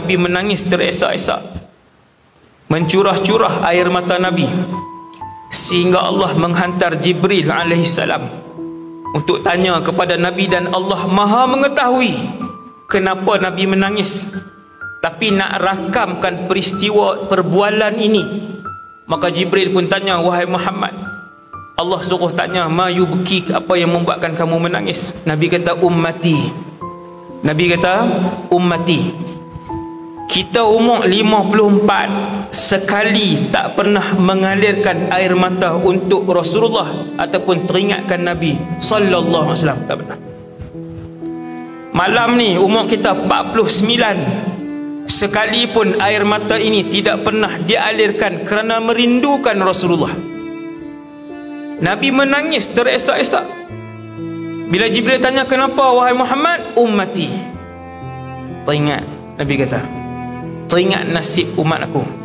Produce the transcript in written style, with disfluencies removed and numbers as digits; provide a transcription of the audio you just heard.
Nabi menangis teresak-esak, mencurah-curah air mata Nabi, sehingga Allah menghantar Jibril alaihissalam untuk tanya kepada Nabi, dan Allah Maha mengetahui kenapa Nabi menangis, tapi nak rakamkan peristiwa perbualan ini. Maka Jibril pun tanya, wahai Muhammad, Allah suruh tanya, ma yubki, apa yang membuatkan kamu menangis? Nabi kata, ummati. Nabi kata, ummati. Kita umur 54 sekali tak pernah mengalirkan air mata untuk Rasulullah ataupun teringatkan Nabi sallallahu alaihi wasallam, tak pernah. Malam ni umur kita 49, sekalipun air mata ini tidak pernah dialirkan kerana merindukan Rasulullah. Nabi menangis teresak-esak. Bila Jibril tanya, kenapa wahai Muhammad? Ummati. Teringat, Nabi kata, teringat nasib umat aku.